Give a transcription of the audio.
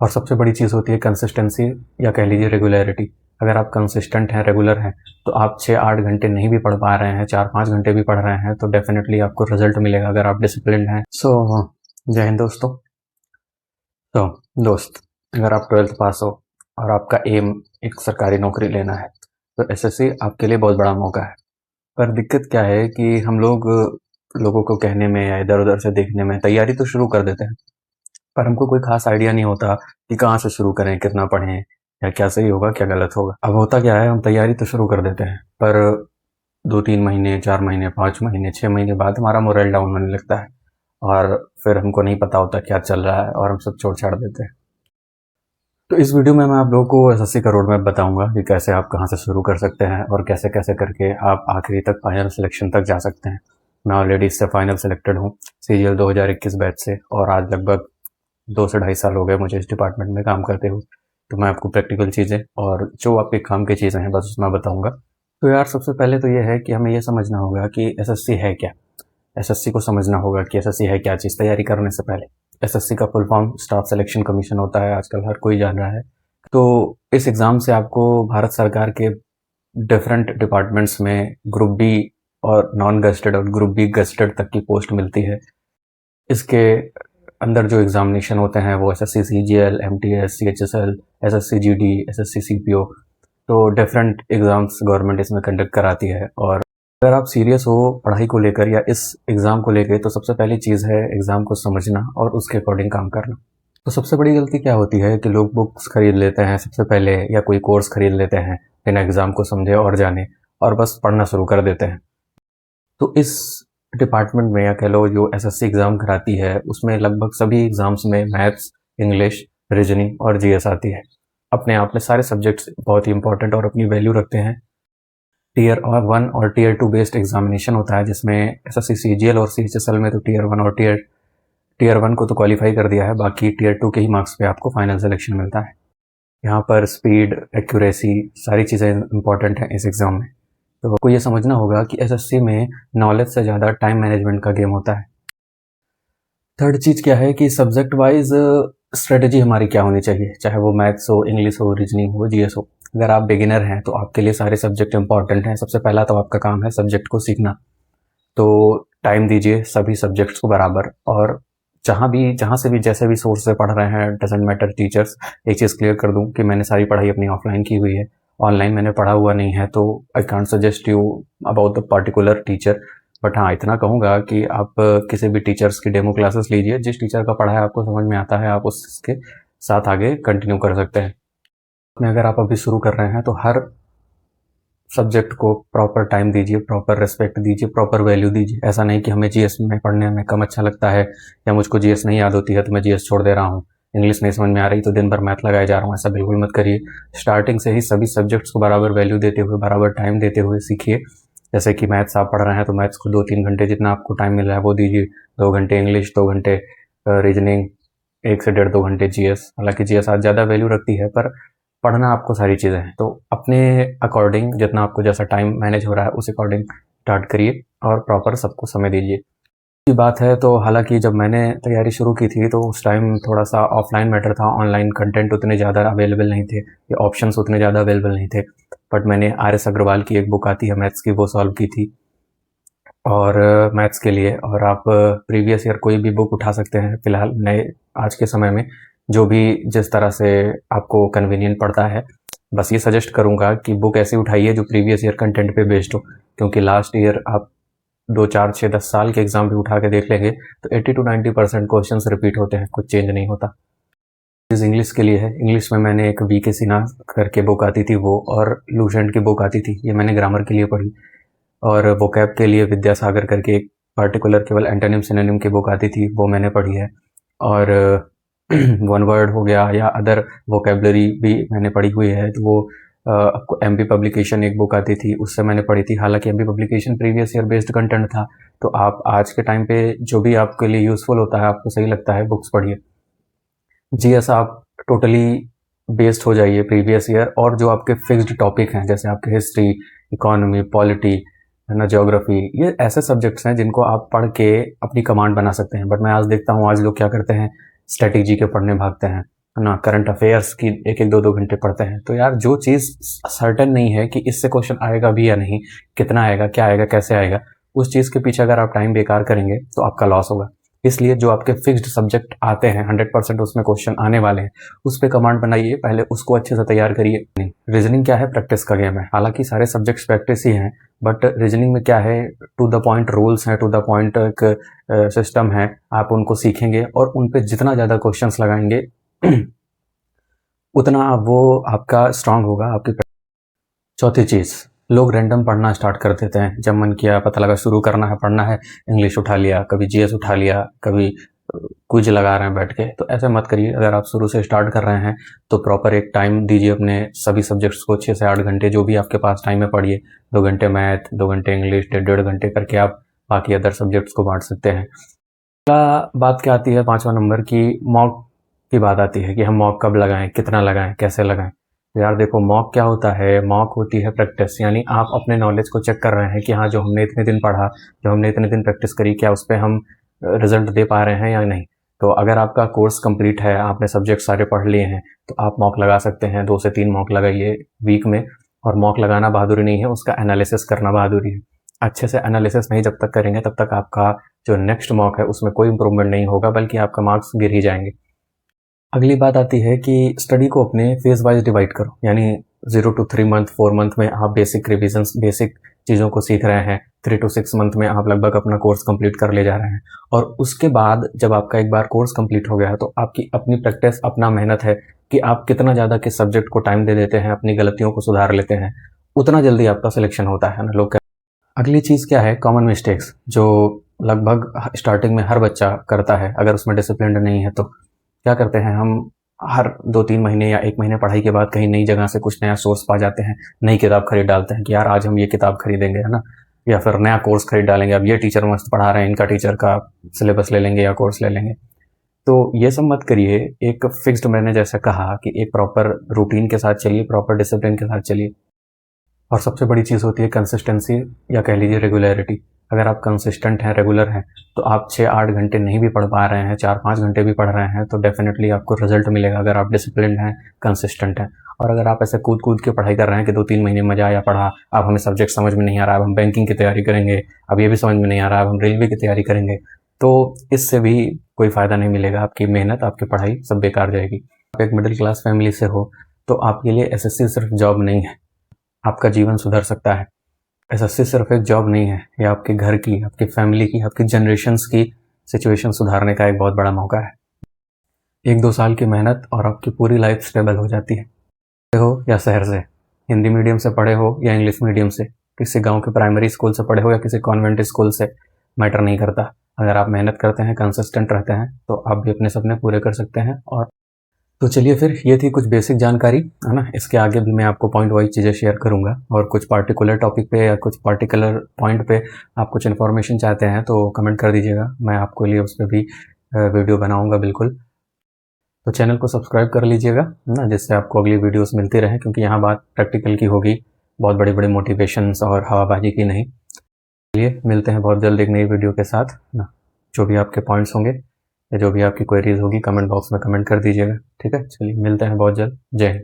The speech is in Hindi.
और सबसे बड़ी चीज़ होती है कंसिस्टेंसी या कह लीजिए रेगुलरिटी। अगर आप कंसिस्टेंट हैं, रेगुलर हैं, तो आप 6-8 घंटे नहीं भी पढ़ पा रहे हैं, 4-5 घंटे भी पढ़ रहे हैं, तो डेफिनेटली आपको रिजल्ट मिलेगा अगर आप डिसिप्लिन्ड हैं। जय हिंद दोस्तों। दोस्त, अगर आप 12th पास हो और आपका एम एक सरकारी नौकरी लेना है, तो एसएससी आपके लिए बहुत बड़ा मौका है। पर दिक्कत क्या है कि हम लोगों को कहने में या इधर-उधर से देखने में तैयारी तो शुरू कर देते हैं, पर हमको कोई ख़ास आइडिया नहीं होता कि कहाँ से शुरू करें, कितना पढ़ें, या क्या सही होगा, क्या गलत होगा। अब होता क्या है, हम तैयारी तो शुरू कर देते हैं, पर 2-3 महीने, 4 महीने, 5 महीने, 6 महीने बाद हमारा मोरल डाउन होने लगता है और फिर हमको नहीं पता होता क्या चल रहा है और हम सब छोड़-छाड़ देते हैं। तो इस वीडियो में मैं आप लोगों को एसएससी का रोड मैप बताऊंगा कि कैसे आप कहाँ से शुरू कर सकते हैं और कैसे कैसे करके आप आखिरी तक फाइनल सिलेक्शन तक जा सकते हैं। मैं ऑलरेडी इससे फाइनल सिलेक्टेड हूँ सीजीएल 2021 बैच से, और आज लगभग 2 से 2.5 साल हो गए मुझे इस डिपार्टमेंट में काम करते हुए। तो मैं आपको प्रैक्टिकल चीज़ें और जो आपके काम की चीज़ें हैं बस उसमें बताऊँगा। तो यार सबसे पहले तो ये है कि हमें ये समझना होगा कि एसएससी है क्या। एसएससी को समझना होगा कि एसएससी है क्या चीज़ तैयारी करने से पहले। एसएससी का full form staff selection commission होता है, आजकल हर कोई जान रहा है। तो इस एग्ज़ाम से आपको भारत सरकार के डिफरेंट डिपार्टमेंट्स में ग्रुप बी और नॉन गेस्टेड और ग्रुप बी गेस्टेड तक की पोस्ट मिलती है। इसके अंदर जो एग्जामिनेशन होते हैं वो SSC CGL, MTS, CHSL, SSC GD, SSC CPO, तो डिफरेंट एग्ज़ाम्स गवर्नमेंट इसमें कंडक्ट कराती है। और अगर आप सीरियस हो पढ़ाई को लेकर या इस एग्ज़ाम को लेकर, तो सबसे पहली चीज़ है एग्ज़ाम को समझना और उसके अकॉर्डिंग काम करना। तो सबसे बड़ी गलती क्या होती है कि लोग बुक्स खरीद लेते हैं सबसे पहले, या कोई कोर्स खरीद लेते हैं बिना एग्ज़ाम को समझे और जाने, और बस पढ़ना शुरू कर देते हैं। तो इस डिपार्टमेंट में, या कह लो जो एसएससी एग्ज़ाम कराती है, उसमें लगभग सभी एग्ज़ाम्स में मैथ्स, इंग्लिश, रीजनिंग और जीएस आती है। अपने आप में सारे सब्जेक्ट्स बहुत ही इंपॉर्टेंट और अपनी वैल्यू रखते हैं। टियर 1 और टियर 2 बेस्ड एग्जामिनेशन होता है, जिसमें एसएससी सीजीएल और सीएचएसएल में तो टियर 1 और टियर 1 को तो क्वालिफाई कर दिया है, बाकी टियर 2 के ही मार्क्स पे आपको फाइनल सिलेक्शन मिलता है। यहाँ पर स्पीड, एक्यूरेसी, सारी चीज़ें इंपॉर्टेंट हैं इस एग्ज़ाम में। तो आपको ये समझना होगा कि एसएससी में नॉलेज से ज़्यादा टाइम मैनेजमेंट का गेम होता है। थर्ड चीज़ क्या है कि सब्जेक्ट वाइज स्ट्रेटजी हमारी क्या होनी चाहिए, चाहे वो मैथ्स हो, इंग्लिश हो, रीजनिंग हो, जीएस हो। अगर आप बिगिनर हैं तो आपके लिए सारे सब्जेक्ट इंपॉर्टेंट हैं। सबसे पहला तो आपका काम है सब्जेक्ट को सीखना। तो टाइम दीजिए सभी सब्जेक्ट्स को बराबर, और जहाँ से भी जैसे भी सोर्स से पढ़ रहे हैं, डजेंट मैटर टीचर्स। एक चीज़ क्लियर कर दूं कि मैंने सारी पढ़ाई अपनी ऑफलाइन की हुई है, ऑनलाइन मैंने पढ़ा हुआ नहीं है, तो I can't suggest you about the particular teacher. But हाँ, इतना कहूँगा कि आप किसी भी टीचर्स की डेमो क्लासेस लीजिए, जिस टीचर का पढ़ाया आपको समझ में आता है आप उसके साथ आगे कंटिन्यू कर सकते हैं। में अगर आप अभी शुरू कर रहे हैं तो हर सब्जेक्ट को प्रॉपर टाइम दीजिए, प्रॉपर रिस्पेक्ट दीजिए, प्रॉपर वैल्यू दीजिए। ऐसा नहीं कि हमें जीएस में पढ़ने में कम अच्छा लगता है, या मुझको जीएस नहीं याद होती है तो मैं जीएस छोड़ दे रहा हूँ, इंग्लिश नहीं समझ में आ रही तो दिन भर मैथ लगाए जा रहा हूँ। ऐसा बिल्कुल मत करिए। स्टार्टिंग से ही सभी सब्जेक्ट्स को बराबर वैल्यू देते हुए, बराबर टाइम देते हुए सीखिए। जैसे कि मैथ्स आप पढ़ रहे हैं तो मैथ्स को 2-3 घंटे जितना आपको टाइम मिल रहा है वो दीजिए। 2 घंटे इंग्लिश, 2 घंटे रीजनिंग, 1 से 1.5-2 घंटे जीएस। हालांकि जीएस आज ज़्यादा वैल्यू रखती है, पर पढ़ना आपको सारी चीज़ें हैं। तो अपने अकॉर्डिंग जितना आपको जैसा टाइम मैनेज हो रहा है उस अकॉर्डिंग स्टार्ट करिए और प्रॉपर सबको समय दीजिए। की बात है तो हालांकि जब मैंने तैयारी शुरू की थी तो उस टाइम थोड़ा सा ऑफलाइन मैटर था, ऑनलाइन कंटेंट उतने ज़्यादा अवेलेबल नहीं थे, या ऑप्शंस उतने ज़्यादा अवेलेबल नहीं थे। बट मैंने आर.एस. अग्रवाल की एक बुक आती है मैथ्स की, वो सॉल्व की थी और मैथ्स के लिए। और आप प्रीवियस ईयर कोई भी बुक उठा सकते हैं फिलहाल नए आज के समय में, जो भी जिस तरह से आपको कन्वीनियंट पड़ता है। बस ये सजेस्ट करूंगा कि बुक ऐसी उठाइए जो प्रीवियस ईयर कंटेंट पे बेस्ड हो, क्योंकि लास्ट ईयर आप 2, 4, 6, 10 साल के एग्जाम भी उठा के देख लेंगे तो 80-90% क्वेश्चन रिपीट होते हैं, कुछ चेंज नहीं होता। इस इंग्लिश के लिए है। इंग्लिश में मैंने एक वी के सिन्हा करके बुक आती थी वो, और लूसेंट की बुक आती थी, ये मैंने ग्रामर के लिए पढ़ी। और वोकैब के लिए विद्यासागर करके एक पर्टिकुलर केवल एंटोनिम सिनोनिम की बुक आती थी, वो मैंने पढ़ी है। और वन वर्ड हो गया या अदर वोकेबलरी भी मैंने पढ़ी हुई है। तो वो आपको एमपी पब्लिकेशन एक बुक आती थी, उससे मैंने पढ़ी थी। हालांकि MP publication previous year based content था, तो आप आज के टाइम पे जो भी आपके लिए यूजफुल होता है, आपको सही लगता है, बुक्स पढ़िए। जीएस आप टोटली बेस्ड हो जाइए प्रीवियस ईयर, और जो आपके फिक्स्ड टॉपिक हैं जैसे आपके हिस्ट्री, इकोनॉमी, पॉलिटी, है ना, ज्योग्राफी, ये ऐसे सब्जेक्ट्स हैं जिनको आप पढ़ के अपनी कमांड बना सकते हैं। बट मैं आज देखता हूँ आज लोग क्या करते हैं, स्ट्रेटेजी के पढ़ने भागते हैं। है ना, करंट अफेयर्स की 1-1 2-2 घंटे पढ़ते हैं। तो यार जो चीज़ सर्टेन नहीं है कि इससे क्वेश्चन आएगा भी या नहीं, कितना आएगा, क्या आएगा, कैसे आएगा, उस चीज़ के पीछे अगर आप टाइम बेकार करेंगे तो आपका लॉस होगा। इसलिए जो आपके फिक्स्ड सब्जेक्ट आते हैं 100% उसमें क्वेश्चन आने वाले हैं, उस पे कमांड बनाइए, पहले उसको अच्छे से तैयार करिए। नहीं, रीजनिंग क्या है, प्रैक्टिस का गेम है। हालांकि सारे सब्जेक्ट्स प्रैक्टिस ही हैं, बट रीजनिंग में क्या है, टू द पॉइंट रूल्स हैं, टू द पॉइंट एक सिस्टम है, आप उनको सीखेंगे और उन पे जितना ज़्यादा क्वेश्चंस लगाएंगे उतना वो आपका स्ट्रांग होगा आपकी। चौथी चीज़, लोग रैंडम पढ़ना स्टार्ट कर देते हैं। जब मन किया, पता लगा शुरू करना है, पढ़ना है, इंग्लिश उठा लिया, कभी जीएस उठा लिया, कभी क्विज लगा रहे हैं बैठ के। तो ऐसे मत करिए। अगर आप शुरू से स्टार्ट कर रहे हैं तो प्रॉपर एक टाइम दीजिए अपने सभी सब्जेक्ट्स को, 6 से 8 घंटे जो भी आपके पास टाइम है पढ़िए। 2 घंटे मैथ, 2 घंटे इंग्लिश, 1.5 घंटे करके आप बाकी अदर सब्जेक्ट्स को बांट सकते हैं। बात क्या आती है 5वां नंबर की, मॉक की बात आती है कि हम मॉक कब लगाएं, कितना लगाएं, कैसे लगाएं। तो यार देखो, मॉक क्या होता है, मॉक होती है प्रैक्टिस। यानी आप अपने नॉलेज को चेक कर रहे हैं कि हाँ, जो हमने इतने दिन पढ़ा, जो हमने इतने दिन प्रैक्टिस करी, क्या उस पर हम रिजल्ट दे पा रहे हैं या नहीं। तो अगर आपका कोर्स कंप्लीट है, आपने सब्जेक्ट सारे पढ़ लिए हैं, तो आप मॉक लगा सकते हैं। 2 से 3 मॉक लगाइए वीक में। और मॉक लगाना बहादुरी नहीं है, उसका एनालिसिस करना बहादुरी है। अच्छे से एनालिसिस नहीं जब तक करेंगे तब तक आपका जो नेक्स्ट मॉक है उसमें कोई इंप्रूवमेंट नहीं होगा, बल्कि आपका मार्क्स गिर ही जाएंगे। अगली बात आती है कि स्टडी को अपने फेज वाइज डिवाइड करो। यानी 0 to 3 मंथ, 4 मंथ में आप बेसिक रिविजन्स, बेसिक चीज़ों को सीख रहे हैं। 3 to 6 मंथ में आप लगभग अपना कोर्स कंप्लीट कर ले जा रहे हैं। और उसके बाद जब आपका एक बार कोर्स कंप्लीट हो गया है तो आपकी अपनी प्रैक्टिस, अपना मेहनत है कि आप कितना ज़्यादा किस सब्जेक्ट को टाइम दे देते हैं, अपनी गलतियों को सुधार लेते हैं, उतना जल्दी आपका सिलेक्शन होता है ना लोग। अगली चीज़ क्या है, कॉमन मिस्टेक्स, जो लगभग स्टार्टिंग में हर बच्चा करता है अगर उसमें डिसिप्लिन नहीं है तो। क्या करते हैं हम, हर 2-3 महीने या 1 महीने पढ़ाई के बाद कहीं नई जगह से कुछ नया सोर्स पा जाते हैं, नई किताब खरीद डालते हैं कि यार आज हम ये किताब खरीदेंगे, है ना, या फिर नया कोर्स खरीद डालेंगे। अब ये टीचर मस्त पढ़ा रहे हैं, इनका टीचर का सिलेबस ले लेंगे या कोर्स ले लेंगे। तो ये सब मत करिए। एक फिक्स्ड, मैंने जैसे कहा कि एक प्रॉपर रूटीन के साथ चलिए, प्रॉपर डिसिप्लिन के साथ चलिए। और सबसे बड़ी चीज़ होती है कंसिस्टेंसी, या कह लीजिए रेगुलरिटी। अगर आप कंसिस्टेंट हैं, रेगुलर हैं, तो आप 6-8 घंटे नहीं भी पढ़ पा रहे हैं, 4-5 घंटे भी पढ़ रहे हैं, तो डेफिनेटली आपको रिजल्ट मिलेगा अगर आप डिसिप्लिन हैं, कंसिस्टेंट हैं। और अगर आप ऐसे कूद कूद के पढ़ाई कर रहे हैं कि 2-3 महीने मजा आया पढ़ा, अब हमें सब्जेक्ट समझ में नहीं आ रहा, अब हम बैंकिंग की तैयारी करेंगे, अब ये भी समझ में नहीं आ रहा, अब हम रेलवे की तैयारी करेंगे, तो इससे भी कोई फ़ायदा नहीं मिलेगा। आपकी मेहनत, आपकी पढ़ाई सब बेकार जाएगी। आप एक मिडिल क्लास फैमिली से हो तो आपके लिए एसएससी सिर्फ जॉब नहीं है, आपका जीवन सुधर सकता है। एसएससी सिर्फ एक जॉब नहीं है, ये आपके घर की, आपकी फैमिली की, आपकी जनरेशन्स की सिचुएशन सुधारने का एक बहुत बड़ा मौका है। 1-2 साल की मेहनत और आपकी पूरी लाइफ स्टेबल हो जाती है। हो या शहर से, हिंदी मीडियम से पढ़े हो या इंग्लिश मीडियम से, किसी गांव के प्राइमरी स्कूल से पढ़े हो या किसी कॉन्वेंट स्कूल से, मैटर नहीं करता। अगर आप मेहनत करते हैं, कंसिस्टेंट रहते हैं, तो आप भी अपने सपने पूरे कर सकते हैं। और तो चलिए फिर, ये थी कुछ बेसिक जानकारी, है ना। इसके आगे भी मैं आपको पॉइंट वाइज चीज़ें शेयर करूंगा, और कुछ पार्टिकुलर टॉपिक पे या कुछ पार्टिकुलर पॉइंट पे आप कुछ इन्फॉर्मेशन चाहते हैं तो कमेंट कर दीजिएगा, मैं आपके लिए उस पर भी वीडियो बनाऊंगा बिल्कुल। तो चैनल को सब्सक्राइब कर लीजिएगा ना, जिससे आपको अगली वीडियोस मिलती रहे, क्योंकि यहाँ बात प्रैक्टिकल की होगी, बहुत बड़ी बड़ी मोटिवेशंस और हवाबाजी की नहीं। चलिए मिलते हैं बहुत जल्द एक नई वीडियो के साथ ना। जो भी आपके पॉइंट्स होंगे या जो भी आपकी क्वेरीज होगी, कमेंट बॉक्स में कमेंट कर दीजिएगा, ठीक है। चलिए मिलते हैं बहुत जल्द। जय हिंद।